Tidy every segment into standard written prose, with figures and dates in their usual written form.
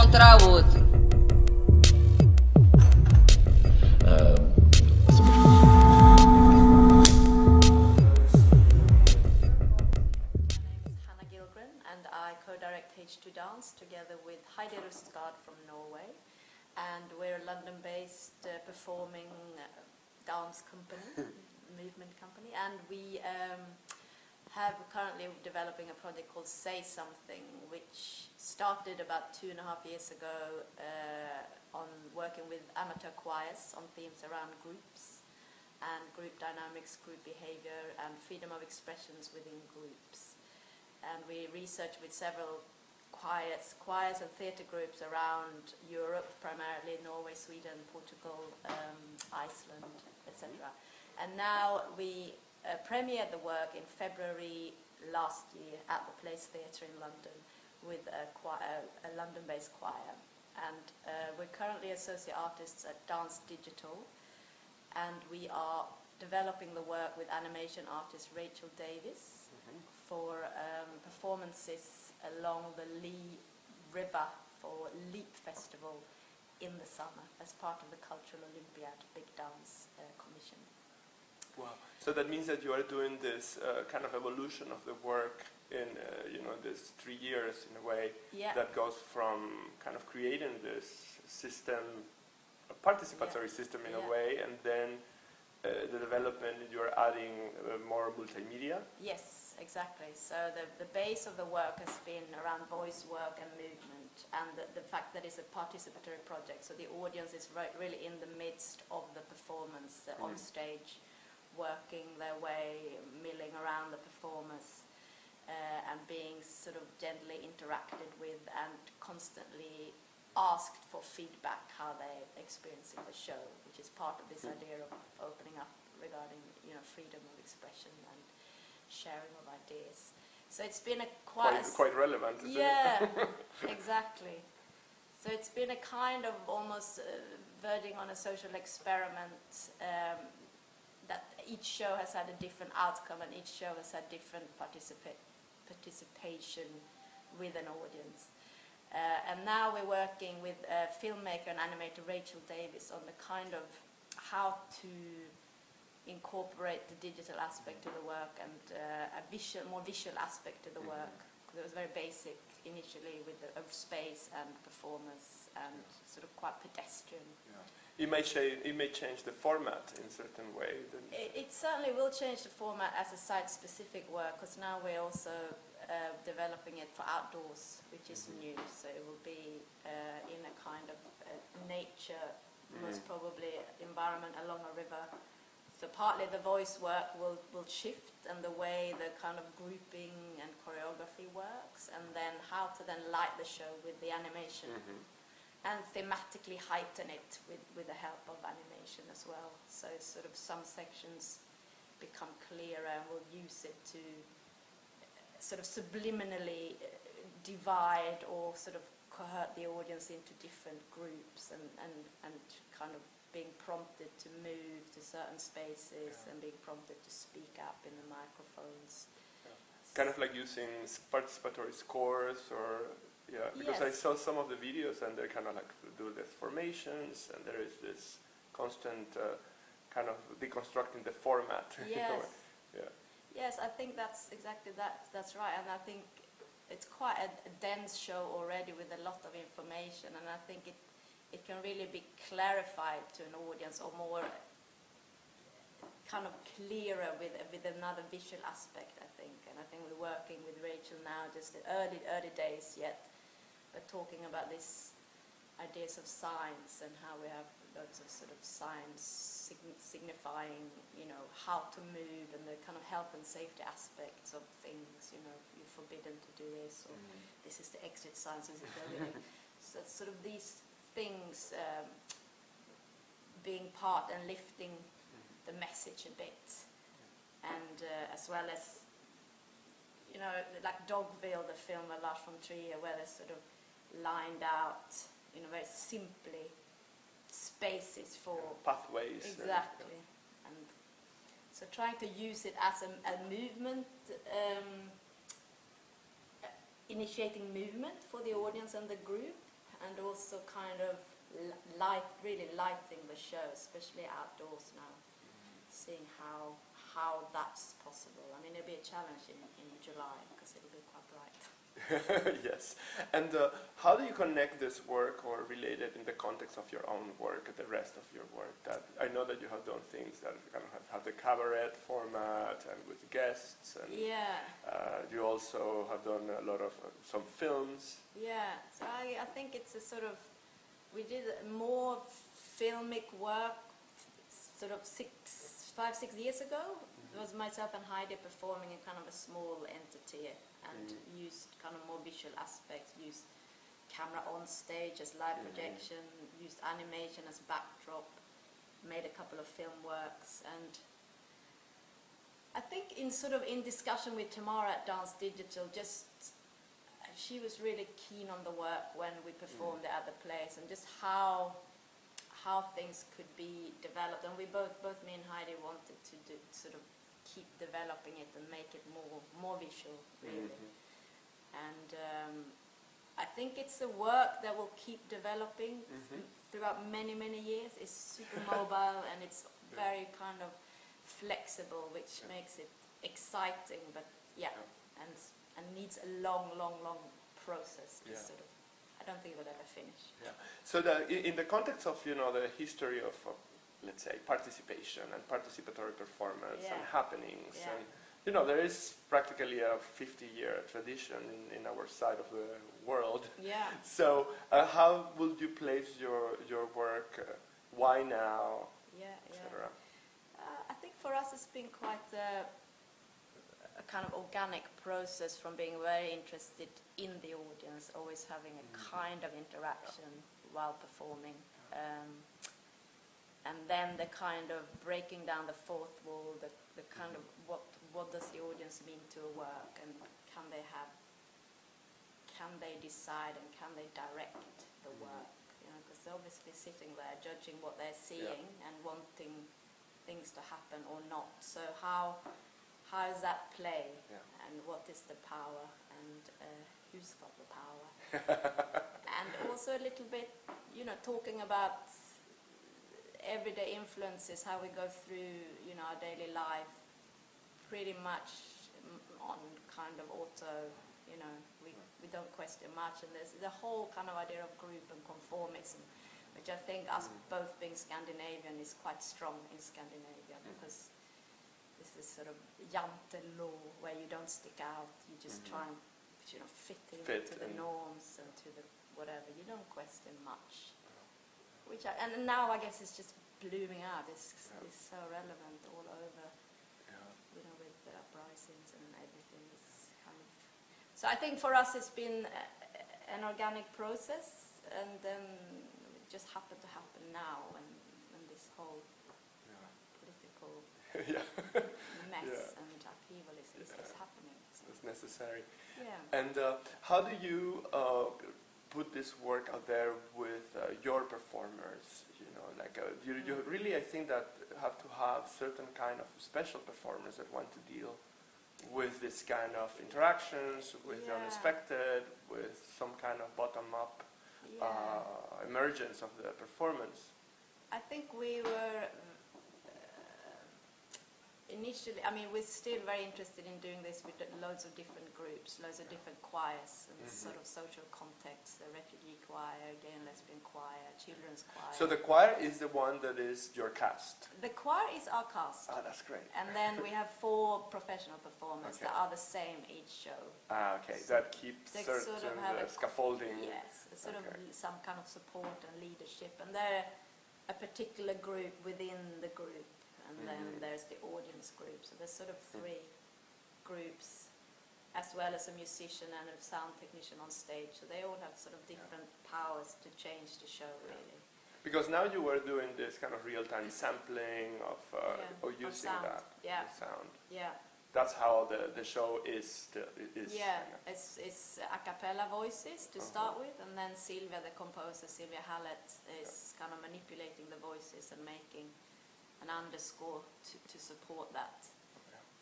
contra a outra. Hanna Gillgren, and I co-direct H2 Dance together with Heidi Rustgaard from Norway, and we're a London-based performing dance company, movement company, and we have currently developing a project called Say Something, which started about 2.5 years ago on working with amateur choirs on themes around groups and group dynamics, group behavior, and freedom of expressions within groups. And we research with several choirs and theatre groups around Europe, primarily Norway, Sweden, Portugal, Iceland, etc. And now we premiered the work in February last year at the Place Theatre in London with a London-based choir. And we're currently associate artists at Dance Digital, and we are developing the work with animation artist Rachel Davis for performances along the Lee River for Leap Festival in the summer as part of the Cultural Olympiad Big Dance Commission. Wow! So that means that you are doing this kind of evolution of the work in this 3 years in a way, that goes from kind of creating this system, a participatory system in a way, and then the development, you're adding more multimedia? Yes, exactly. So the base of the work has been around voice work and movement, and the fact that it's a participatory project, so the audience is really in the midst of the performance, on stage, working their way, milling around the performers, and being sort of gently interacted with and constantly asked for feedback how they're experiencing the show, which is part of this idea of opening up regarding freedom of expression and sharing of ideas. So it's been a quite relevant, isn't it? Exactly. So it's been a kind of almost verging on a social experiment, that each show has had a different outcome and each show has had different participation with an audience. And now we're working with filmmaker and animator Rachel Davis on the kind of how to incorporate the digital aspect to the work and a more visual aspect to the work. Because it was very basic initially with the space and performance and sort of quite pedestrian. It may change the format in a certain way. It certainly will change the format as a site-specific work, because now we're also developing it for outdoors, which is new. So it will be in a kind of nature, most probably environment along a river. So partly the voice work will shift, and the way the kind of grouping and choreography works, and then how to then light the show with the animation. And thematically heighten it with the help of animation as well. So sort of some sections become clearer, and we'll use it to sort of subliminally divide or sort of cohort the audience into different groups, and kind of being prompted to move to certain spaces and being prompted to speak up in the microphones. Kind of like using participatory scores, or because I saw some of the videos and they kind of like do the formations, and there is this constant kind of deconstructing the format. Yes, I think that's exactly that's right, and I think it's quite a dense show already with a lot of information, and I think it can really be clarified to an audience, or more kind of clearer with another visual aspect, I think. And I think we're working with Rachel now, just the early days yet, but talking about these ideas of science and how we have lots of sort of science signifying, how to move, and the kind of health and safety aspects of things. You're forbidden to do this, or this is the exit sign, this is the so sort of these things being part and lifting the message a bit, and as well as like Dogville, the film by Lars von Trier, where they're sort of lined out, very simply spaces for pathways. Exactly, and so trying to use it as a movement, initiating movement for the audience and the group, and also kind of really lighting the show, especially outdoors now, seeing how that's possible. I mean, it'll be a challenge in July because it'll be quite bright. Yes. And how do you connect this work or relate it in the context of your own work, the rest of your work? That I know that you have done things that kind of have the cabaret format and with guests, and you also have done a lot of some films. Yeah, so I think it's a sort of, we did more filmic work sort of 5-6 years ago. It was myself and Heidi performing in kind of a small entity and used kind of more visual aspects, used camera on stage as live projection, used animation as backdrop, made a couple of film works. And I think in discussion with Tamara at Dance Digital, she was really keen on the work when we performed the other plays and just how things could be developed. And we both me and Heidi wanted to keep developing it and make it more visual, really. And I think it's a work that will keep developing throughout many years. It's super mobile and it's very kind of flexible, which makes it exciting, but and needs a long process to I don't think it will ever finish. Yeah. So in the context of the history of let's say participation and participatory performance and happenings, and there is practically a 50-year tradition in our side of the world. Yeah. So how would you place your work? Why now? Etc. I think for us it's been quite a kind of organic process from being very interested in the audience, always having a kind of interaction while performing. And then the kind of breaking down the fourth wall, the kind of what does the audience mean to a work, and can they decide and can they direct the work? Because they're obviously sitting there judging what they're seeing and wanting things to happen or not. So how does that play, and what is the power, and who's got the power? And also a little bit, talking about everyday influences, how we go through, our daily life, pretty much on kind of auto, we don't question much, and there's the whole kind of idea of group and conformism, which I think us both being Scandinavian is quite strong in Scandinavia, because this is sort of jante-law, where you don't stick out, you just try and fit into the norms and to the whatever, you don't question much. And now I guess it's just blooming out. It's so relevant all over. With the uprisings and everything. It's kind of. So I think for us it's been an organic process, and then it just happened to happen now, when this whole political mess and upheaval is happening. So. It's necessary. Yeah. And how do you put this work out there with your performers? You really, I think that have to have certain kind of special performers that want to deal with this kind of interactions, with the unexpected, with some kind of bottom-up emergence of the performance. I think we were initially, we're still very interested in doing this with loads of different groups, loads of different choirs, and sort of social contexts, the refugee choir, gay and lesbian choir, children's choir. So the choir is the one that is your cast? The choir is our cast. Ah, that's great. And then we have 4 professional performers that are the same each show. Ah, okay. So that keeps certain sort of have scaffolding. Yes, sort of some kind of support and leadership. And they're a particular group within the group. And then there's the audience group. So there's sort of 3 groups, as well as a musician and a sound technician on stage. So they all have sort of different powers to change the show, really. Because now you were doing this kind of real-time sampling of or using sound. the sound. Yeah. That's how the show is. It's a cappella voices to start with, and then Silvia, the composer, Silvia Hallett, is kind of manipulating the voices and making an underscore to support that.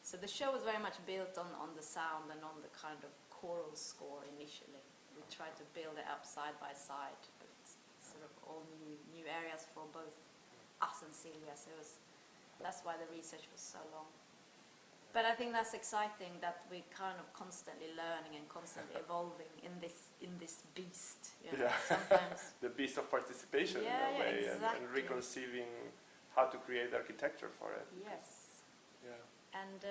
So the show was very much built on the sound and on the kind of choral score initially. we try to build it up side by side, but sort of all new areas for both us and Silvia. So that's why the research was so long. But I think that's exciting that we're kind of constantly learning and constantly evolving in this beast. You know, sometimes the beast of participation in a way, exactly. and reconceiving how to create architecture for it. Yes. Yeah. And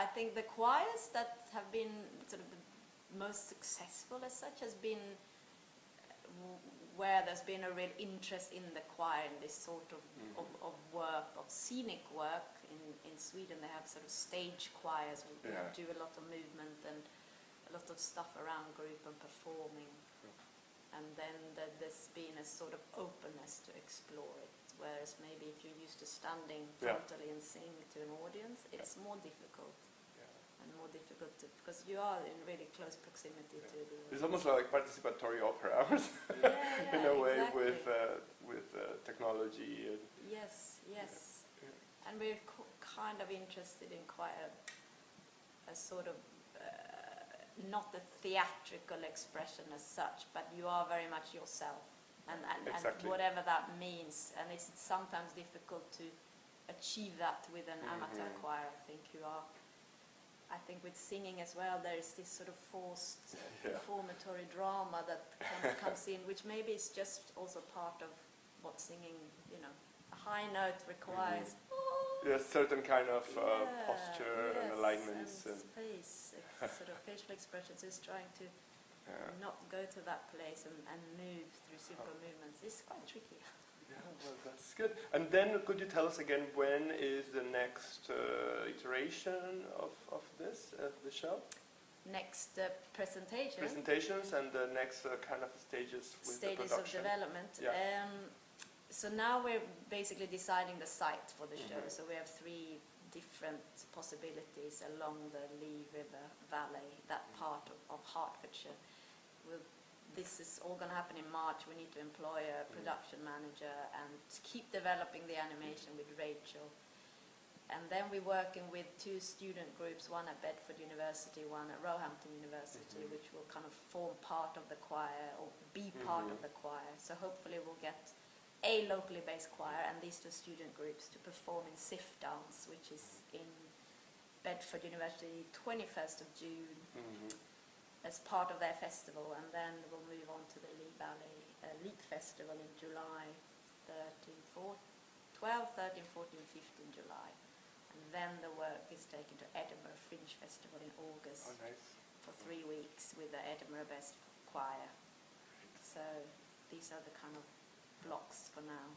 I think the choirs that have been sort of the most successful as such has been where there's been a real interest in the choir in this sort of work, of scenic work. In Sweden they have sort of stage choirs who do a lot of movement and a lot of stuff around group and performing. And then there's been a sort of openness to explore it, whereas maybe if you're used to standing frontally and sing to an audience, it's more difficult. And more difficult because you are in really close proximity to the audience. It's almost like participatory opera in a way with technology. And yes. And we're kind of interested in quite a sort of not a theatrical expression as such, but you are very much yourself, and whatever that means. And it's sometimes difficult to achieve that with an amateur choir. I think with singing as well, there is this sort of forced performatory drama that comes in, which maybe is just also part of what singing, you know, a high note requires. Yes, certain kind of posture and alignments. And face, sort of facial expressions is trying to not go to that place and move through simple movements. It's quite tricky. Yeah, well, that's good. And then could you tell us again when is the next iteration of this, the show? Next presentation. Presentations and the next kind of stages with the production. Stages of development. Yeah. So now we're basically deciding the site for the show. So we have 3 different possibilities along the Lee River Valley, that part of Hertfordshire. This is all going to happen in March. We need to employ a production manager and keep developing the animation with Rachel. And then we're working with 2 student groups, one at Bedford University, one at Roehampton University, which will kind of form part of the choir or be part of the choir. So hopefully we'll get a locally based choir and these 2 student groups to perform in SIF Dance, which is in Bedford University 21st of June. As part of their festival, and then we'll move on to the Lee Valley Leek Festival in July 12, 13, 14, 15 July. And then the work is taken to Edinburgh Fringe Festival in August for 3 weeks with the Edinburgh Best Choir. So these are the kind of blocks for now.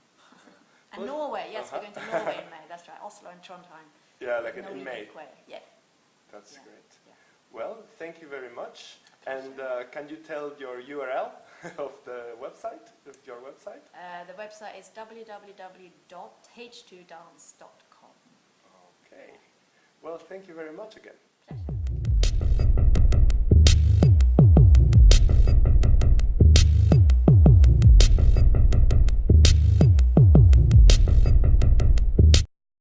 And Norway, yes, we're going to Norway in May, that's right, Oslo and Trondheim. Yeah, like in May. Yeah. That's great. Well, thank you very much. And can you tell your URL of the website, your website? The website is www.h2dance.com. Okay. Well, thank you very much again. Pleasure.